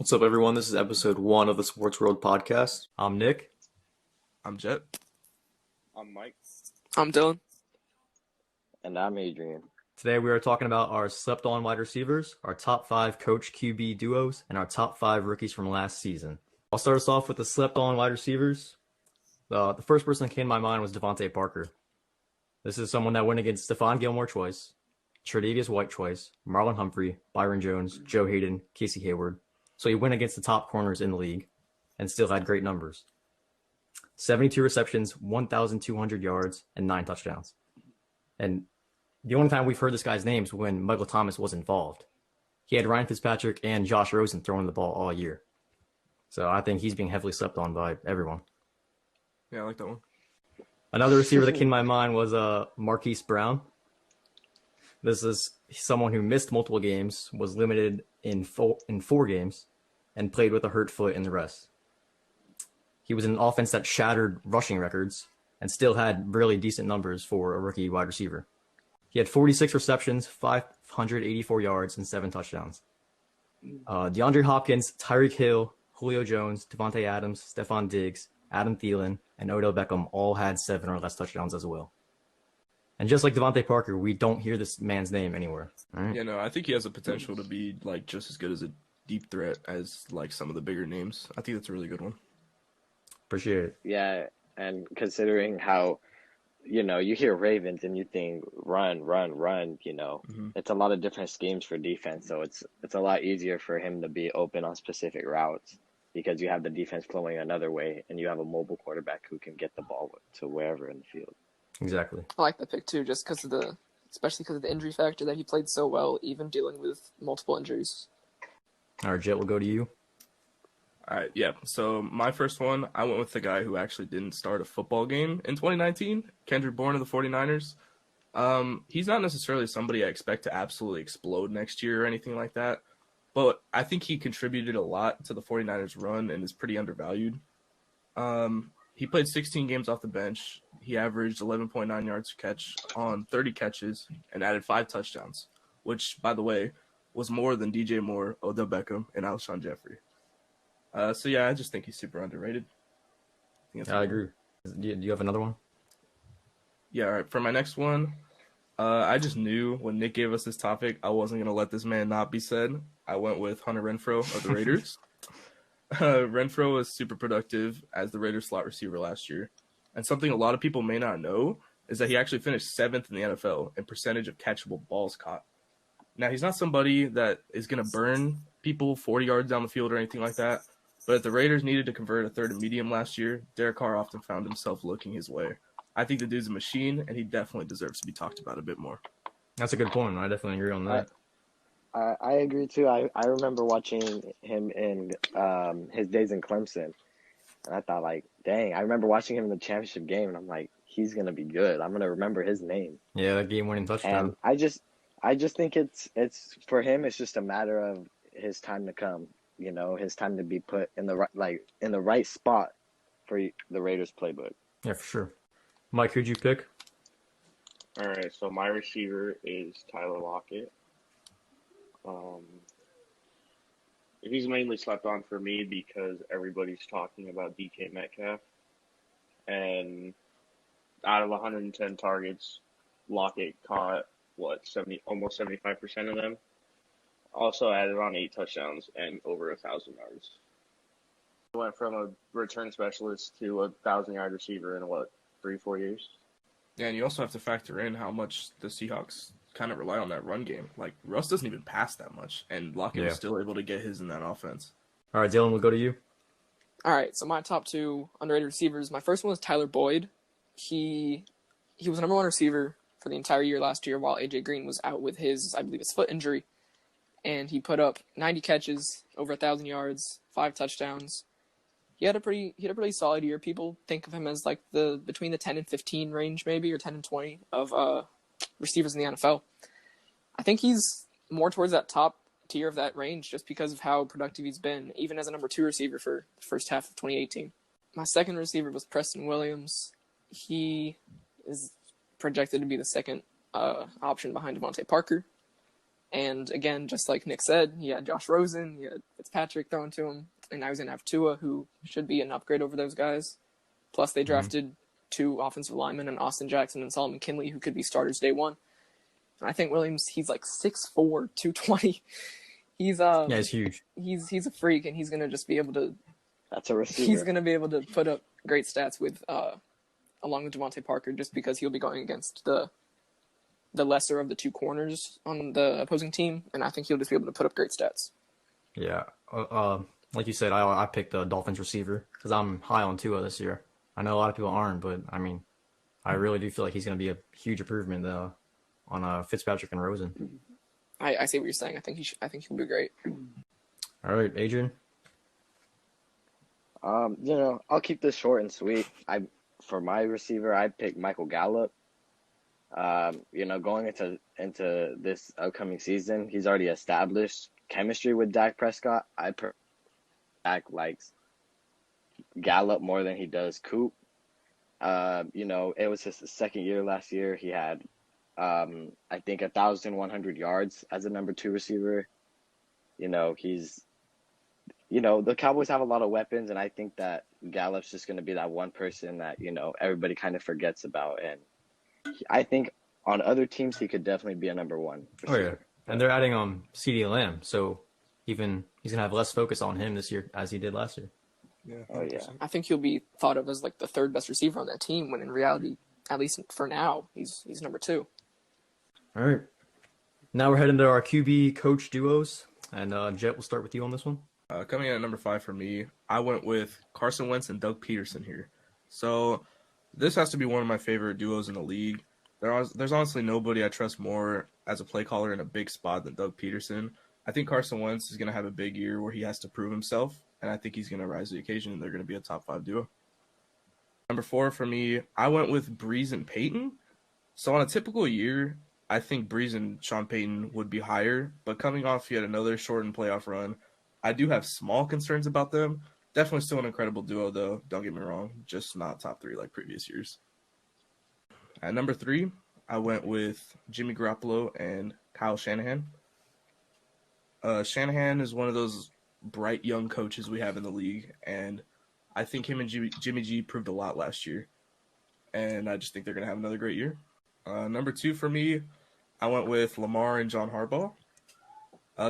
What's up, everyone? This is episode one of the Sports World Podcast. I'm Nick. I'm Jet. I'm Mike. I'm Dylan. And I'm Adrian. Today we are talking about our slept-on wide receivers, our top 5 coach QB duos, and our top 5 rookies from last season. I'll start us off with the slept-on wide receivers. The first person that came to my mind was Devontae Parker. This is someone that went against Stephon Gilmore twice, Tre'Davious White twice, Marlon Humphrey, Byron Jones, Joe Hayden, Casey Hayward. So he went against the top corners in the league and still had great numbers. 72 receptions, 1,200 yards, and 9 touchdowns. And the only time we've heard this guy's name is when Michael Thomas was involved. He had Ryan Fitzpatrick and Josh Rosen throwing the ball all year. So I think he's being heavily slept on by everyone. Yeah, I like that one. Another receiver that came to my mind was Marquise Brown. This is someone who missed multiple games, was limited in four games, and played with a hurt foot in the rest. He was in an offense that shattered rushing records and still had really decent numbers for a rookie wide receiver. He had 46 receptions, 584 yards, and 7 touchdowns. DeAndre Hopkins, Tyreek Hill, Julio Jones, Devontae Adams, Stephon Diggs, Adam Thielen, and Odell Beckham all had 7 or less touchdowns as well. And just like Devontae Parker, we don't hear this man's name anywhere. All right? Yeah, no, I think he has the potential to be like just as good as a deep threat as like some of the bigger names. I think that's a really good one. Appreciate it. Yeah, and considering how, you hear Ravens and you think run, it's a lot of different schemes for defense. So it's a lot easier for him to be open on specific routes because you have the defense flowing another way and you have a mobile quarterback who can get the ball to wherever in the field. Exactly. I like that pick too, just because of especially because of the injury factor that he played so well, even dealing with multiple injuries. All right, Jet, we'll go to you. All right, yeah. So my first one, I went with the guy who actually didn't start a football game in 2019, Kendrick Bourne of the 49ers. He's not necessarily somebody I expect to absolutely explode next year or anything like that, but I think he contributed a lot to the 49ers run and is pretty undervalued. He played 16 games off the bench. He averaged 11.9 yards per catch on 30 catches and added 5 touchdowns, which, by the way, was more than DJ Moore, Odell Beckham, and Alshon Jeffrey. So, yeah, I just think he's super underrated. I agree. Do you have another one? Yeah, all right. For my next one, I just knew when Nick gave us this topic, I wasn't going to let this man not be said. I went with Hunter Renfrow of the Raiders. Renfrow was super productive as the Raiders slot receiver last year. And something a lot of people may not know is that he actually finished 7th in the NFL in percentage of catchable balls caught. Now, he's not somebody that is going to burn people 40 yards down the field or anything like that. But if the Raiders needed to convert a third and medium last year, Derek Carr often found himself looking his way. I think the dude's a machine, and he definitely deserves to be talked about a bit more. That's a good point. I definitely agree on that. I agree too. I remember watching him in his days in Clemson, and I thought like, dang. I remember watching him in the championship game, and I'm like, he's gonna be good. I'm gonna remember his name. Yeah, that game-winning touchdown. And I just think it's for him. It's just a matter of his time to come. His time to be put in the right spot for the Raiders playbook. Yeah, for sure. Mike, who'd you pick? All right, so my receiver is Tyler Lockett. He's mainly slept on for me because everybody's talking about DK Metcalf. And out of 110 targets, Lockett caught, almost 75% of them. Also added on 8 touchdowns and over 1,000 yards. Went from a return specialist to a 1,000-yard receiver in 3-4 years? Yeah, and you also have to factor in how much the Seahawks kind of rely on that run game. Like, Russ doesn't even pass that much, and Lockett is still able to get his in that offense. All right, Dylan, we'll go to you. All right, so my top 2 underrated receivers. My first one was Tyler Boyd. He was number 1 receiver for the entire year last year while AJ Green was out with his foot injury. And he put up 90 catches, over 1,000 yards, 5 touchdowns. He had a pretty solid year. People think of him as like between the 10 and 15 range, maybe, or 10 and 20 of receivers in the NFL. I think he's more towards that top tier of that range just because of how productive he's been, even as a number 2 receiver for the first half of 2018. My second receiver was Preston Williams. He is projected to be the second option behind Devontae Parker. And again, just like Nick said, he had Josh Rosen, he had Fitzpatrick thrown to him, and now he's going to have Tua, who should be an upgrade over those guys. Plus, they drafted 2 offensive linemen, and Austin Jackson and Solomon Kinley, who could be starters day one. And I think Williams, he's like 6'4", 220. He's Yeah, he's huge. He's a freak, and he's going to just be able to. That's a receiver. He's going to be able to put up great stats with along with Devontae Parker, just because he'll be going against the lesser of the 2 corners on the opposing team, and I think he'll just be able to put up great stats. Yeah. Like you said, I picked the Dolphins receiver because I'm high on Tua this year. I know a lot of people aren't, but I mean, I really do feel like he's going to be a huge improvement on Fitzpatrick and Rosen. I see what you're saying. I think he'll be great. All right, Adrian. I'll keep this short and sweet. For my receiver, I picked Michael Gallup. Going into this upcoming season, he's already established chemistry with Dak Prescott. Dak likes Gallup more than he does Coop. It was his second year last year. He had, I think, 1,100 yards as a number 2 receiver. The Cowboys have a lot of weapons, and I think that Gallup's just going to be that one person that, everybody kind of forgets about. And I think on other teams, he could definitely be a number 1 receiver. Oh, yeah. And they're adding CeeDee Lamb, so he's going to have less focus on him this year as he did last year. Yeah. 100%. Oh, yeah. I think he'll be thought of as like the 3rd best receiver on that team, when in reality, at least for now, he's number 2. All right. Now we're heading to our QB coach duos, and Jet, we'll start with you on this one. Coming in at number 5 for me, I went with Carson Wentz and Doug Peterson here. So this has to be one of my favorite duos in the league. There's honestly nobody I trust more as a play caller in a big spot than Doug Peterson. I think Carson Wentz is going to have a big year where he has to prove himself, and I think he's going to rise to the occasion, and they're going to be a top 5 duo. Number 4 for me, I went with Breeze and Peyton. So on a typical year, I think Breeze and Sean Payton would be higher, but coming off yet another shortened playoff run, I do have small concerns about them. Definitely still an incredible duo, though. Don't get me wrong. Just not top 3 like previous years. At number 3, I went with Jimmy Garoppolo and Kyle Shanahan. Shanahan is one of those bright young coaches we have in the league, and I think him and Jimmy G proved a lot last year. And I just think they're going to have another great year. Number 2 for me, I went with Lamar and John Harbaugh.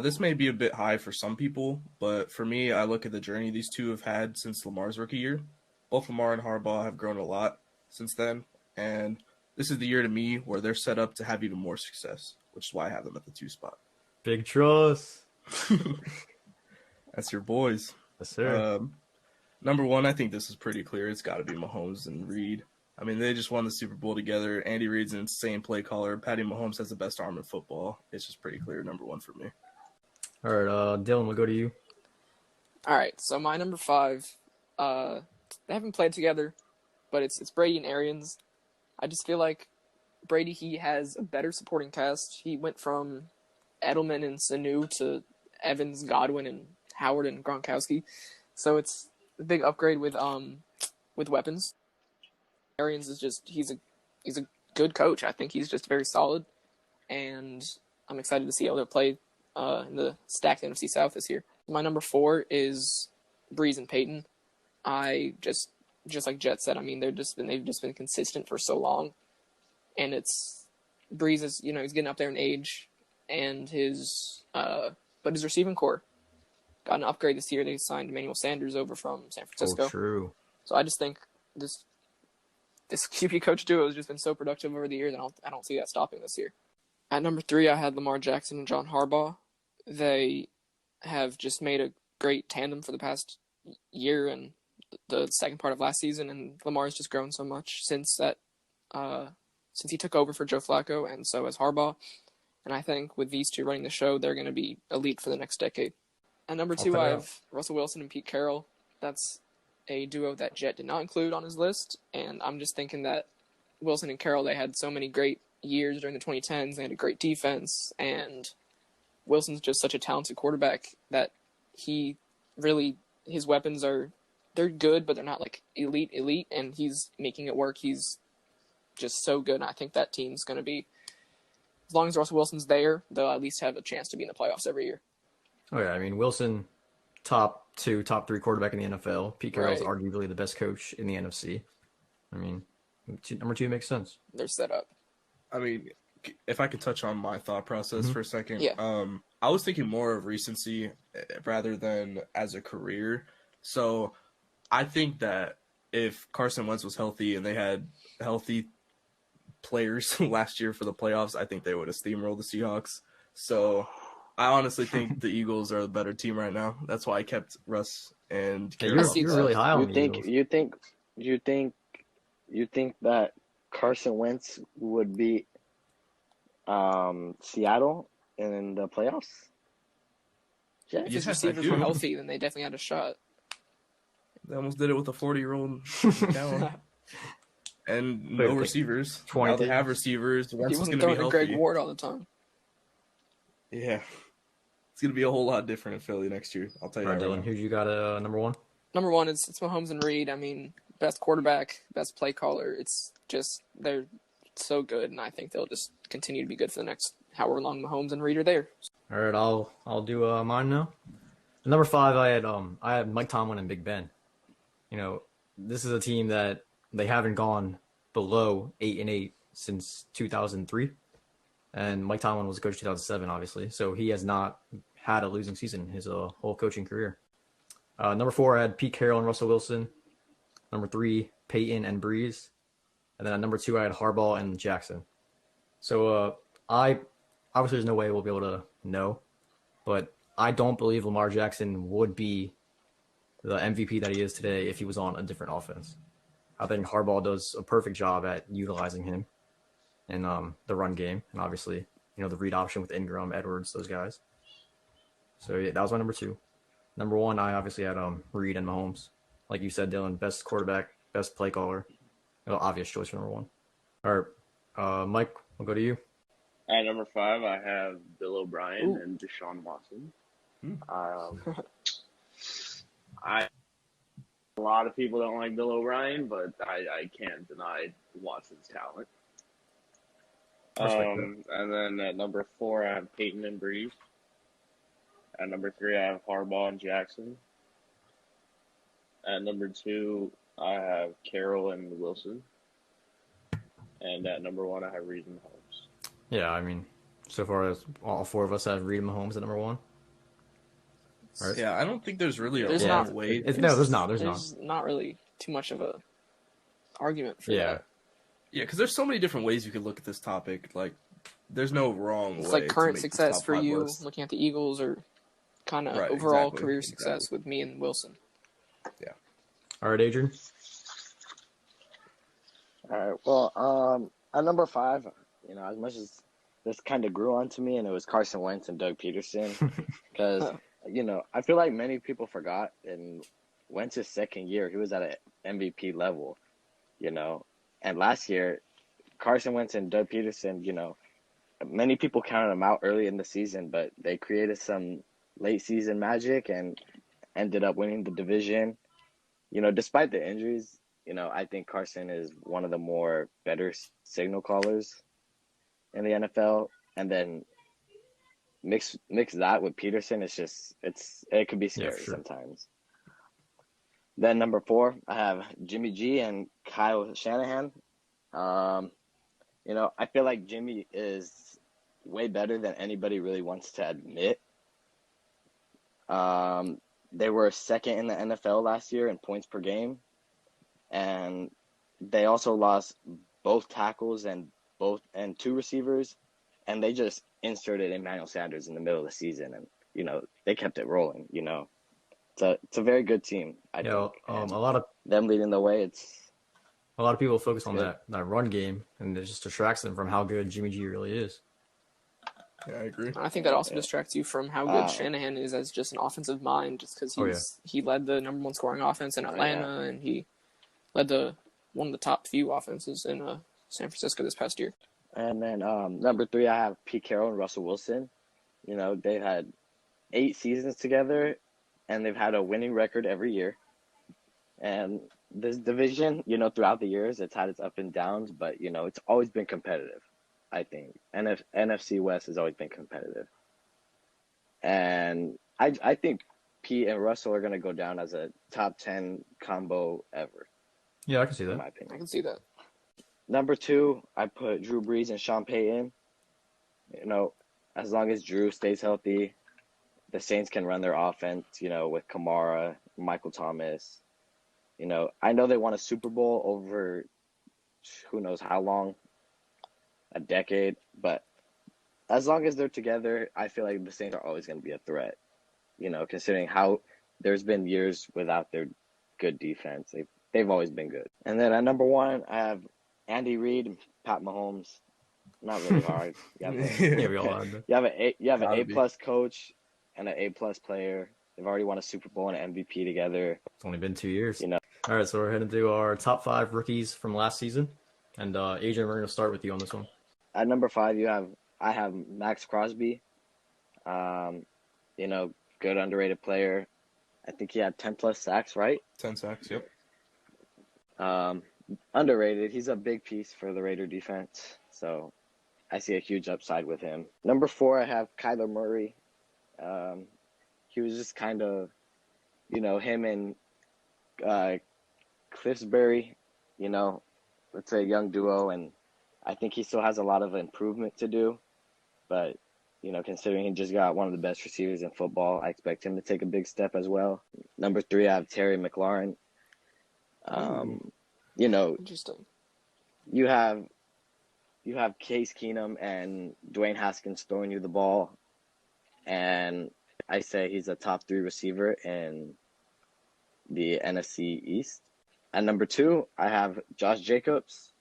This may be a bit high for some people, but for me, I look at the journey these two have had since Lamar's rookie year. Both Lamar and Harbaugh have grown a lot since then, and this is the year to me where they're set up to have even more success, which is why I have them at the 2 spot. Big trust. That's your boys. Yes, sir. Number 1, I think this is pretty clear. It's got to be Mahomes and Reed. I mean, they just won the Super Bowl together. Andy Reid's an insane play caller. Patty Mahomes has the best arm in football. It's just pretty clear number 1 for me. All right, Dylan, we'll go to you. All right, so my number 5, they haven't played together, but it's Brady and Arians. I just feel like Brady, he has a better supporting cast. He went from Edelman and Sanu to Evans, Godwin, and Howard and Gronkowski. So it's a big upgrade with weapons. Arians is just he's a good coach. I think he's just very solid, and I'm excited to see how they'll play in the stacked NFC South this year. My number 4 is Breeze and Peyton. I just like Jet said, I mean they've just been consistent for so long, and it's Breeze is he's getting up there in age, and his receiving core got an upgrade this year. They signed Emmanuel Sanders over from San Francisco. Oh, true. So I just think this QB coach duo has just been so productive over the years, and I don't see that stopping this year. At number 3, I had Lamar Jackson and John Harbaugh. They have just made a great tandem for the past year and the second part of last season, and Lamar has just grown so much since he took over for Joe Flacco, and so has Harbaugh. And I think with these two running the show, they're going to be elite for the next decade. At number 2, I have Russell Wilson and Pete Carroll. That's a duo that Jet did not include on his list, and I'm just thinking that Wilson and Carroll, they had so many great years during the 2010s. They had a great defense, and Wilson's just such a talented quarterback that his weapons they're good, but they're not like elite, and he's making it work. He's just so good, and I think that team's going to be as long as Russell Wilson's there, they'll at least have a chance to be in the playoffs every year. Oh yeah, I mean Wilson, top 2, top 3 quarterback in the NFL. Pete Carroll's Right. arguably the best coach in the NFC. I mean, number 2 makes sense. They're set up. I mean, if I could touch on my thought process for a second. Yeah. I was thinking more of recency rather than as a career. So I think that if Carson Wentz was healthy and they had healthy players last year for the playoffs, I think they would have steamrolled the Seahawks. So I honestly think the Eagles are the better team right now. That's why I kept Russ and Yeah, Carroll. you're really high on You the think Eagles. you think that Carson Wentz would beat Seattle in the playoffs? Yeah. If his Yes, I receivers do. were healthy, then they definitely had a shot. They almost did it with a 40-year-old down. And Wait, no wait. receivers. 20. Now they have receivers. He Wentz is wasn't going to be throwing to healthy. Greg Ward all the time. Yeah. It's going to be a whole lot different in Philly next year. I'll tell you All right, that right Dylan, who you got number 1? Number one, it's Mahomes and Reed. I mean, best quarterback, best play caller. It's just they're so good, and I think they'll just continue to be good for the next however long Mahomes and Reed are there. All right, I'll do mine now. Number 5, I had Mike Tomlin and Big Ben. You know, this is a team that they haven't gone below 8-8 since 2003, and Mike Tomlin was coach 2007, obviously, so he has not had a losing season his whole coaching career. Number 4, I had Pete Carroll and Russell Wilson. Number 3, Peyton and Breeze, and then at number 2, I had Harbaugh and Jackson. So I obviously there's no way we'll be able to know, but I don't believe Lamar Jackson would be the MVP that he is today if he was on a different offense. I think Harbaugh does a perfect job at utilizing him in the run game, and obviously, the read option with Ingram, Edwards, those guys. So yeah, that was my number 2. Number 1, I obviously had Reed and Mahomes. Like you said, Dylan, best quarterback, best play caller. Obvious choice for number 1. All right, Mike, we'll go to you. At number 5, I have Bill O'Brien Ooh. and Deshaun Watson. Hmm. A lot of people don't like Bill O'Brien, but I can't deny Watson's talent. Respect that. And then at number 4, I have Peyton and Breeze. At number 3, I have Harbaugh and Jackson. At number 2, I have Carroll and Wilson. And at number 1, I have Reed and Holmes. Yeah, I mean, so far as all 4 of us have Reed and Mahomes at number 1. All right. Yeah, I don't think there's really a There's wrong not- way. There's not. There's not really too much of a argument for Yeah. that. Yeah, because there's so many different ways you could look at this topic. Like, there's no wrong It's way. like to current make this success top for 5 you, list. looking at the Eagles, or kind of Right, overall exactly, career success with me and Wilson. All right, Adrian. All right. Well, at number 5, as much as this kind of grew onto me, and it was Carson Wentz and Doug Peterson, because I feel like many people forgot in Wentz's second year he was at an MVP level, and last year Carson Wentz and Doug Peterson, many people counted them out early in the season, but they created some late season magic and ended up winning the division. Despite the injuries, I think Carson is one of the more better signal callers in the NFL, and then mix that with Peterson. It could be scary sure. sometimes. Then number 4, I have Jimmy G and Kyle Shanahan. I feel like Jimmy is way better than anybody really wants to admit. They were second in the NFL last year in points per game, and they also lost both tackles and 2 receivers, and they just inserted Emmanuel Sanders in the middle of the season, and they kept it rolling. It's a very good team. I think A And lot of them leading the way. a lot of people focus on Good. that run game, and it just distracts them from how good Jimmy G really is. Yeah, I agree. I think that also Yeah. distracts you from how good Shanahan is as just an offensive mind, just because Oh, yeah. he led the number 1 scoring offense in Atlanta, and he led one of the top few offenses in San Francisco this past year. And then number 3, I have Pete Carroll and Russell Wilson. They've had 8 seasons together, and they've had a winning record every year. And this division, throughout the years, it's had its up and downs, but it's always been competitive. I think. NFC West has always been competitive. And I think Pete and Russell are going to go down as a top 10 combo ever, Yeah, I can see in that. my I opinion. can see that. Number 2, I put Drew Brees and Sean Payton. You know, as long as Drew stays healthy, the Saints can run their offense, you know, with Kamara, Michael Thomas. You know, I know they won a Super Bowl over who knows how long, a decade, but as long as they're together, I feel like the Saints are always going to be a threat. You know, considering how there's been years without their good defense. They've always been good. And then at number 1, I have Andy Reid, Pat Mahomes. Not really hard. You have Yeah, we all had that. an Gotta A be. plus coach and an A plus player. They've already won a Super Bowl and an MVP together. It's only been 2 years. You know. All right, so we're heading to do our top 5 rookies from last season. And Adrian, we're going to start with you on this one. At number 5, I have Max Crosby. You know, good underrated player. I think he had 10 plus sacks, right? 10 sacks, yep. Underrated. He's a big piece for the Raider defense. So I see a huge upside with him. Number 4, I have Kyler Murray. He was just kind of, you know, him and Cliffsbury, you know, it's a young duo, and I think he still has a lot of improvement to do. But, you know, considering he just got one of the best receivers in football, I expect him to take a big step as well. Number 3, I have Terry McLaurin. You know, Interesting. you have Case Keenum and Dwayne Haskins throwing you the ball, and I say he's a top 3 receiver in the NFC East. At number 2, I have Josh Jacobs.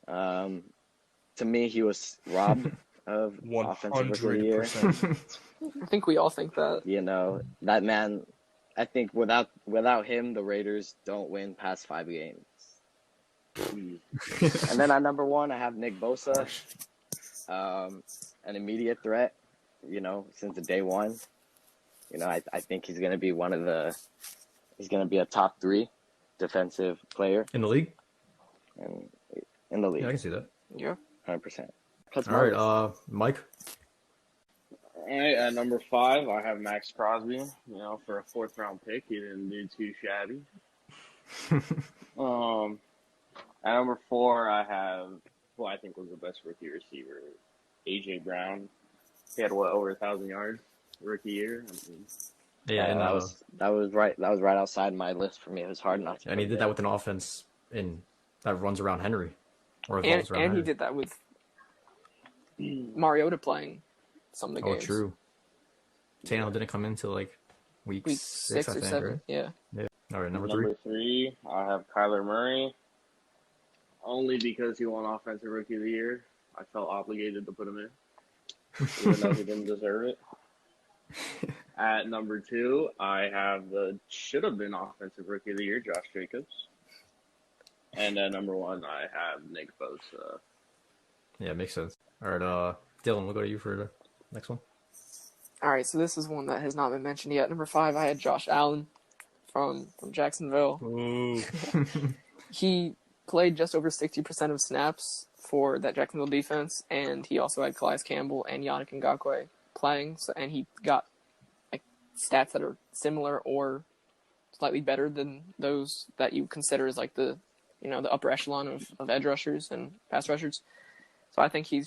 To me, he was robbed of Offensive Rookie of the Year. 100%. I think we all think that. You know, that man, I think without him, the Raiders don't win past 5 games. And then at number 1, I have Nick Bosa, an immediate threat, you know, since the day one. You know, I think he's going to be he's going to be a top 3 defensive player In the league? in the league, Yeah, I can see that. Yeah. 100%. All right, Mike. All right, at number 5, I have Max Crosby. You know, for a 4th round pick, he didn't do too shabby. At number 4, I have who I think was the best rookie receiver, AJ Brown. He had over 1,000 yards rookie year. I mean, Yeah, and that was right outside my list for me. It was hard not to. and he put did it that in. with an offense that runs around Henry. Or And revolves around he Henry. did that with Mariota playing some of the Oh, games. true. Tannehill didn't come in until like week Week 6, I or think, 7. right? Yeah. All right, number 3. number 3, I have Kyler Murray. Only because he won Offensive Rookie of the Year, I felt obligated to put him in, even though he didn't deserve it. At number 2, I have the should have been Offensive Rookie of the Year, Josh Jacobs. And at number 1, I have Nick Bosa. Yeah, makes sense. All right, Dylan, we'll go to you for the next one. All right, so this is one that has not been mentioned yet. Number 5, I had Josh Allen from Jacksonville. Ooh. He played just over 60% of snaps for that Jacksonville defense, and he also had Calais Campbell and Yannick Ngakoue playing, and he got like stats that are similar or slightly better than those that you consider as like the upper echelon of edge rushers and pass rushers. So I think he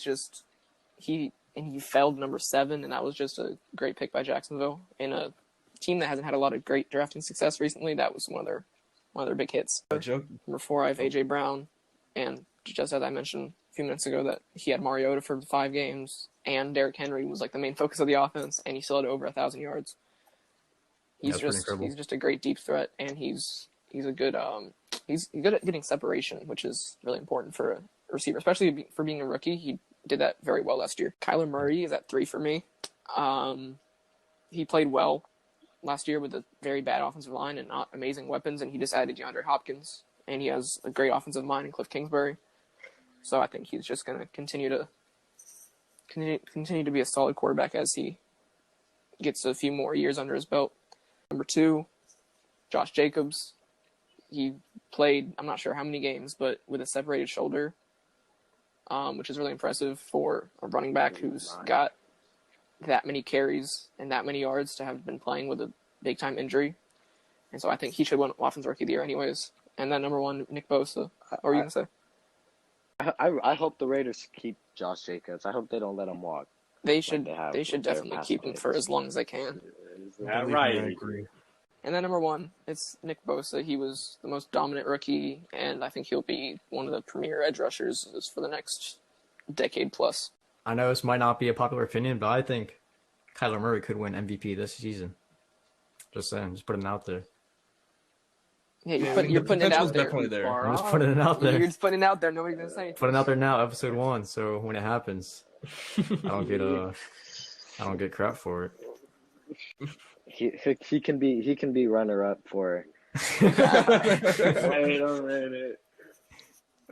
failed number 7, and that was just a great pick by Jacksonville in a team that hasn't had a lot of great drafting success recently. That was one of their big hits. Joke. Number 4, I have AJ Brown, and just as I mentioned a few minutes ago, that he had Mariota for 5 games, and Derrick Henry was like the main focus of the offense, and he still had over 1,000 yards. That's pretty incredible. He's just a great deep threat, and he's a good he's good at getting separation, which is really important for a receiver, especially for being a rookie. He did that very well last year. Kyler Murray is at 3 for me. He played well last year with a very bad offensive line and not amazing weapons, and he just added DeAndre Hopkins, and he has a great offensive mind in Cliff Kingsbury. So I think he's just going to continue to be a solid quarterback as he gets a few more years under his belt. Number 2, Josh Jacobs. He played, I'm not sure how many games, but with a separated shoulder. which is really impressive for a running back who's got that many carries and that many yards to have been playing with a big-time injury. And so I think he should win Offensive Rookie of the Year anyways. And then number 1, Nick Bosa. What were you going to say? I hope the Raiders keep Josh Jacobs. I hope they don't let him walk. They should they have definitely their keep him pass for as long as they can. Is that I right? agree. And then number 1, it's Nick Bosa. He was the most dominant rookie, and I think he'll be one of the premier edge rushers for the next decade plus. I know this might not be a popular opinion, but I think Kyler Murray could win MVP this season. Just saying, just putting it out there. Yeah, Yeah, you're the putting it potential's out there. definitely there. Far I'm just off. putting it out You're there. just putting it out there. Nobody's going to say anything. Putting it out there now, episode 1. So when it happens, I don't get crap for it. He can be runner up for. Wait a minute.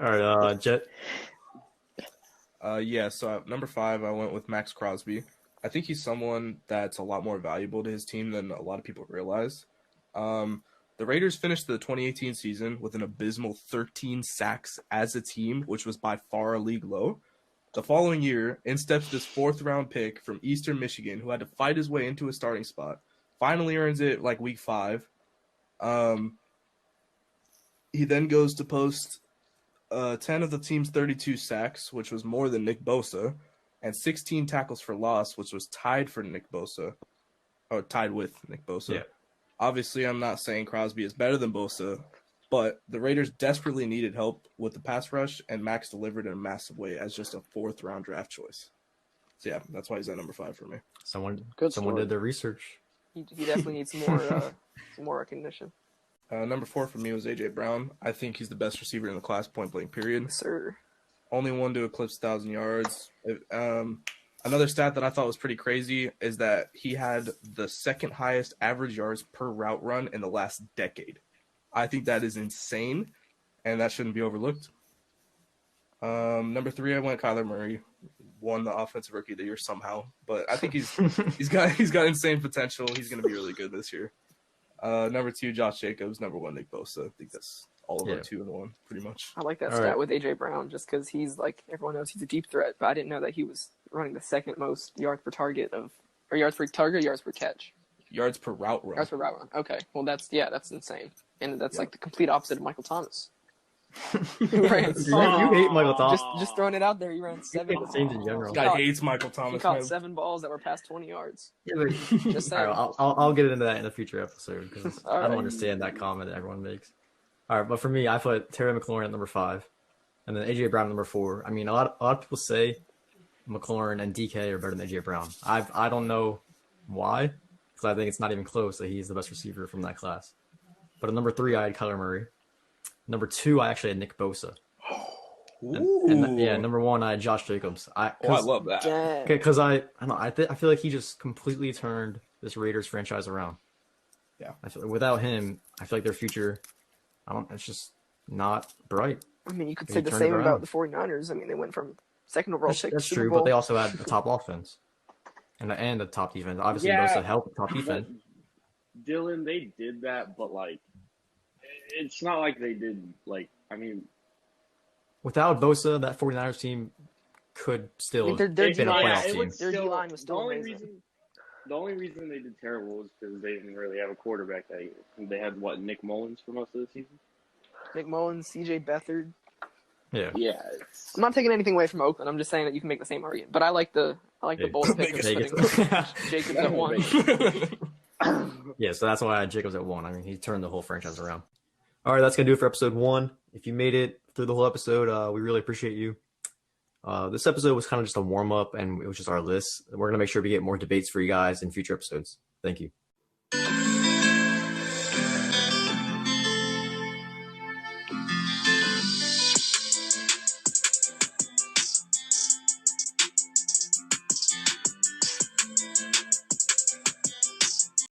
All right, Jet. Yeah, so at number 5, I went with Max Crosby. I think he's someone that's a lot more valuable to his team than a lot of people realize. The Raiders finished the 2018 season with an abysmal 13 sacks as a team, which was by far a league low. The following year, in steps this 4th-round pick from Eastern Michigan, who had to fight his way into a starting spot. Finally earns it like week 5. He then goes to post 10 of the team's 32 sacks, which was more than Nick Bosa, and 16 tackles for loss, which was tied with Nick Bosa. Yeah. Obviously, I'm not saying Crosby is better than Bosa, but the Raiders desperately needed help with the pass rush, and Max delivered in a massive way as just a 4th-round draft choice. So yeah, that's why he's at number 5 for me. Someone story. did their research. He definitely needs some more recognition. Number 4 for me was A.J. Brown. I think he's the best receiver in the class, point blank, period. Sir. Only one to eclipse 1,000 yards. Another stat that I thought was pretty crazy is that he had the 2nd highest average yards per route run in the last decade. I think that is insane, and that shouldn't be overlooked. Number 3, I went Kyler Murray. Won the Offensive Rookie of the Year somehow, but I think he's got insane potential. He's going to be really good this year. Number 2, Josh Jacobs. Number 1, Nick Bosa. I think that's all of our 2 and 1, pretty much. I like that All stat right. with A.J. Brown just because he's like, everyone knows he's a deep threat, but I didn't know that he was running the 2nd most yards per target or yards per target or yards per catch? Yards per route run. Yards per route run. Okay. Well, that's insane. And that's like the complete opposite of Michael Thomas. Who ran You hate Michael Thomas. just throwing it out there, he ran 7. The Saints in general. This guy hates Michael He Thomas, caught man. 7 balls that were past 20 yards. Yeah, but- Just All saying. right, I'll get into that in a future episode because All I don't right. understand that comment that everyone makes. All right, but for me, I put Terry McLaurin at number 5, and then AJ Brown at number 4. I mean, a lot of people say McLaurin and DK are better than AJ Brown. I don't know why, because I think it's not even close that he's the best receiver from that class. But at number 3, I had Kyler Murray. Number 2, I actually had Nick Bosa. And number 1, I had Josh Jacobs. I love that. Dang. Because I feel like he just completely turned this Raiders franchise around. Yeah. I feel without him, I feel like their future, it's just not bright. I mean, you could He say the turned same it about around. the 49ers. I mean, they went from 2nd overall pick to That's Super true, Bowl. but they also had a top offense and a top defense. Obviously, Yeah. Bosa helped top defense. Dylan, they did that, but like, it's not like they did. Like, I mean, Without Bosa, that 49ers team could still Like, their been a D-line, playoff it team. was Their still- D-line was still the only amazing. The only reason they did terrible was because they didn't really have a quarterback that year. They had Nick Mullins for most of the season. Nick Mullins, C.J. Beathard. Yeah. Yeah, I'm not taking anything away from Oakland. I'm just saying that you can make the same argument. But I like the Yeah. bold pick of Vegas. putting Jacobs at 1. Yeah, so that's why I had Jacobs at 1. I mean, he turned the whole franchise around. All right, that's going to do it for episode 1. If you made it through the whole episode, we really appreciate you. This episode was kind of just a warm-up, and it was just our list. We're going to make sure we get more debates for you guys in future episodes. Thank you.